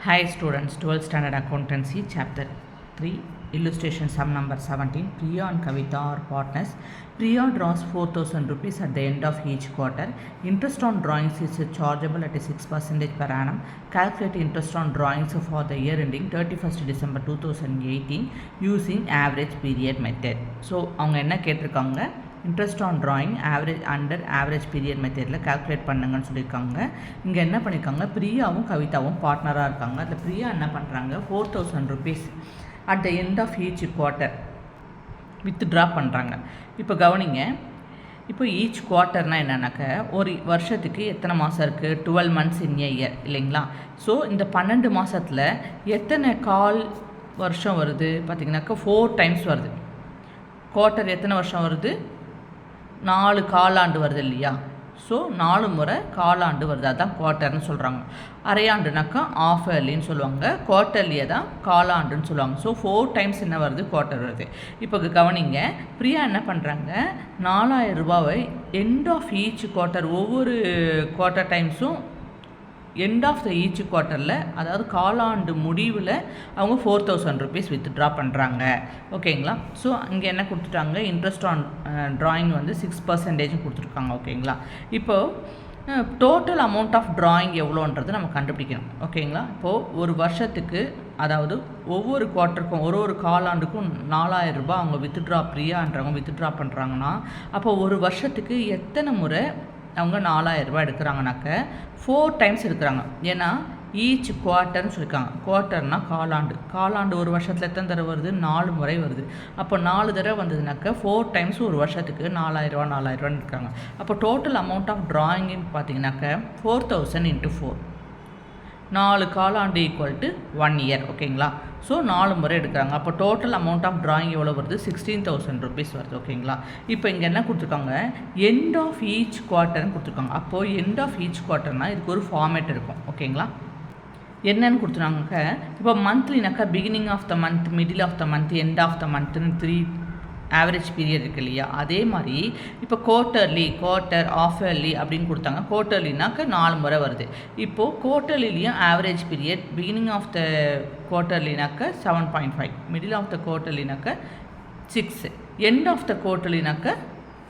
Hi students, 12th standard accountancy chapter 3 illustration sum number 17. Priya and Kavita are partners. Priya draws 4,000 rupees at the end of each quarter. Interest on drawings is chargeable at a 6% per annum. Calculate interest on drawings for the year ending 31st December 2018 using average period method. So அவங்க என்ன கேட்டிருக்காங்க, interest on drawing average period மெத்தடில் calculate பண்ணுங்கன்னு சொல்லியிருக்காங்க. இங்கே என்ன பண்ணியிருக்காங்க, பிரியாவும் கவிதாவும் பார்ட்னராக இருக்காங்க. அதில் பிரியா என்ன பண்ணுறாங்க, 4,000 rupees at the end of each quarter withdraw பண்ணுறாங்க. இப்போ கவனிங்க, இப்போ ஈச் குவார்ட்டர்னால் என்னன்னாக்க ஒரு வருஷத்துக்கு எத்தனை மாதம் இருக்குது, 12 months இன் ஏ இயர் இல்லைங்களா. ஸோ இந்த 12 மாதத்தில் எத்தனை கால் வருஷம் வருது பார்த்திங்கனாக்கா 4 times வருது. குவார்ட்டர் எத்தனை வருஷம் வருது, 4 காலாண்டு வருது இல்லையா. ஸோ 4 முறை காலாண்டு வருது, அதுதான் குவார்ட்டர்னு சொல்கிறாங்க. அரையாண்டுனாக்கா ஆஃப் இயர்லின்னு சொல்லுவாங்க, குவார்ட்டர்லியை தான் காலாண்டுன்னு சொல்லுவாங்க. ஸோ 4 times என்ன வருது, குவார்ட்டர் வருது. இப்போ கவனிங்க, பிரியா என்ன பண்ணுறாங்க, 4,000 ரூபாவை எண்ட் ஆஃப் ஈச் குவார்ட்டர், ஒவ்வொரு குவார்ட்டர் டைம்ஸும் எண்ட் ஆஃப் த ஈச் குவார்ட்டரில், அதாவது காலாண்டு முடிவில் அவங்க 4,000 rupees வித்ட்ரா பண்ணுறாங்க. ஓகேங்களா. ஸோ அங்கே என்ன கொடுத்துட்டாங்க, இன்ட்ரெஸ்ட் ஆன் ட்ராயிங் வந்து 6% கொடுத்துருக்காங்க. ஓகேங்களா. இப்போது டோட்டல் அமௌண்ட் ஆஃப் ட்ராயிங் எவ்வளோன்றது நம்ம கண்டுபிடிக்கணும். ஓகேங்களா. இப்போது ஒரு வருஷத்துக்கு, அதாவது ஒவ்வொரு குவார்ட்டருக்கும் ஒரு காலாண்டுக்கும் 4,000 ரூபாய் அவங்க வித்ட்ரா, பிரியான்றவங்க வித்ட்ரா பண்ணுறாங்கன்னா, அப்போ ஒரு வருஷத்துக்கு எத்தனை முறை அவங்க 4,000 ரூபாய் எடுக்கிறாங்கனாக்க 4 times எடுக்கிறாங்க. ஏன்னா ஈச் குவார்ட்டர்னு சொல்லியிருக்காங்க. குவார்ட்டர்னால் காலாண்டு ஒரு வருஷத்தில் எத்தனை தடவை வருது, 4 முறை வருது. அப்போ 4 தடவை வந்ததுனாக்க 4 times ஒரு வருஷத்துக்கு 4,000 ரூபான்னு எடுக்கிறாங்க. அப்போ டோட்டல் அமௌண்ட் ஆஃப் ட்ராயிங்னு பார்த்தீங்கன்னாக்க 4,000 into 4, 4 காலாண்டு ஈக்குவல் டு 1 year. ஓகேங்களா. ஸோ 4 முறை எடுக்கிறாங்க. அப்போ டோட்டல் அமௌண்ட் ஆஃப் ட்ராயிங் எவ்வளோ வருது, 16,000 rupees வருது. ஓகேங்களா. இப்போ இங்கே என்ன கொடுத்துருக்காங்க, எண்ட் ஆஃப் ஈச் குவார்ட்டர்னு கொடுத்துருக்காங்க. அப்போது எண்ட் ஆஃப் ஈச் குவார்ட்டர்னால் இதுக்கு ஒரு ஃபார்மேட் இருக்கும். ஓகேங்களா. என்னன்னு கொடுத்துருக்காங்க, இப்போ மந்த்லினாக்கா beginning of the month, middle of the month, end of the மந்த்னு 3 ஆவரேஜ் பீரியட் இருக்குது இல்லையா. அதே மாதிரி இப்போ குவார்ட்டர், ஆஃப் இயர்லி அப்படின்னு கொடுத்தாங்க. குவார்ட்டர்லினாக்க 4 முறை வருது. இப்போது குவார்ட்டர்லிலையும் average period, beginning of the குவார்ட்டர்லினாக்க 7.5, மிடில் ஆஃப் த குவார்ட்டர்லினாக்க 6, எண்ட் ஆஃப் த குவார்ட்டர்லினாக்க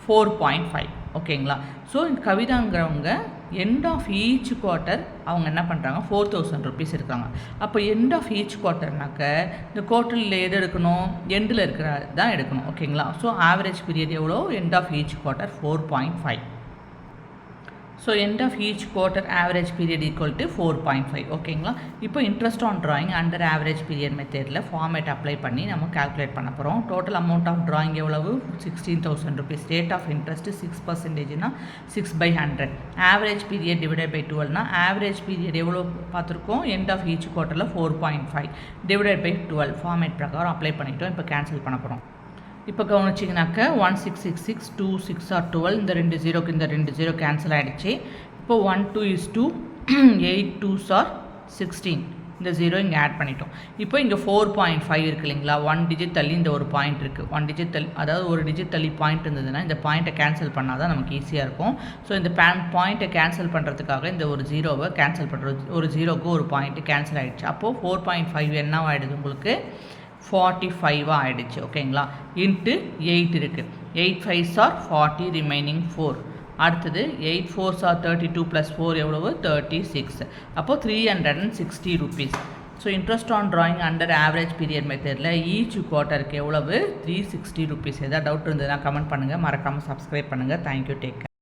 4.5. ஓகேங்களா. ஸோ இந்த கவிதாங்கிறவங்க எண்ட் ஆஃப் ஈச் குவார்ட்டர் அவங்க என்ன பண்ணுறாங்க, 4,000 rupees இருக்காங்க. அப்போ எண்ட் ஆஃப் ஈச் குவார்ட்டர்னாக்க இந்த குவார்ட்டரில் எது எடுக்கணும், எண்டில் இருக்கிற தான் எடுக்கணும். ஓகேங்களா. ஸோ ஆவரேஜ் பீரியட் எவ்வளோ, end of each quarter 4.5. So end of each quarter average period equal to 4.5. ஓகேங்களா. இப்போ interest on drawing under average period மெத்தடில் ஃபார்மேட் அப்ளை பண்ணி நம்ம கால்குலேட் பண்ண போகிறோம். டோட்டல் அமௌண்ட் ஆஃப் ட்ராயிங் எவ்வளவு, 16,000 rupees. ரேட் ஆஃப் இன்ட்ரெஸ்ட் 6%னா 6/100. ஆவரேஜ் பீரியட் டிவைடட் பை 12னா ஆவரேஜ் பீரியட் எவ்வளோ பார்த்துருக்கோம், எண்ட் ஆஃப் ஈச் குவார்ட்டரில் 4.5 டிவைடட் பை 12 ஃபார்மேட் பிரகாரம் அப்ளை பண்ணிட்டோம். இப்போ கேன்சல் பண்ண போகிறோம். இப்போ கவனிச்சிங்கனாக்க 1666, 2 6 are 12, இந்த 2 0க்கு இந்த 2 0 கேன்சல் ஆகிடுச்சு. இப்போ 1 2 is 2, 8 2s are 16, இந்த 0 இங்கே ஆட் பண்ணிட்டோம். இப்போ இங்கே 4.5 இருக்குது இல்லைங்களா. 1 digit தள்ளி இந்த ஒரு பாயிண்ட் இருக்குது. 1 digit தள்ளி, அதாவது ஒரு டிஜிட் தள்ளி பாயிண்ட் இருந்ததுன்னா இந்த பாயிண்ட்டை கேன்சல் பண்ணால் தான் நமக்கு ஈஸியாக இருக்கும். ஸோ இந்த பாயிண்ட்டை கேன்சல் பண்ணுறதுக்காக இந்த ஒரு 0வை கேன்சல் பண்ணுறது, ஒரு 0க்கு ஒரு பாயிண்ட்டு கேன்சல் ஆகிடுச்சு. அப்போது 4.5 என்ன ஆகிடுது, உங்களுக்கு 45 ஆகிடுச்சு. ஓகேங்களா. இன்ட்டு 8 இருக்குது. 8 5s are 40, ரிமைனிங் 4. அடுத்தது 8 4s are 32 + 4 எவ்வளவு, 36. அப்போது 360 rupees. So interest on drawing under average period மெத்தடில் ஈச் குவார்ட்டருக்கு எவ்வளவு, 360 rupees. எதாவது டவுட் இருந்ததுன்னா கமெண்ட் பண்ணுங்கள், மறக்காமல் சப்ஸ்கிரைப் பண்ணுங்கள். Thank you, take care.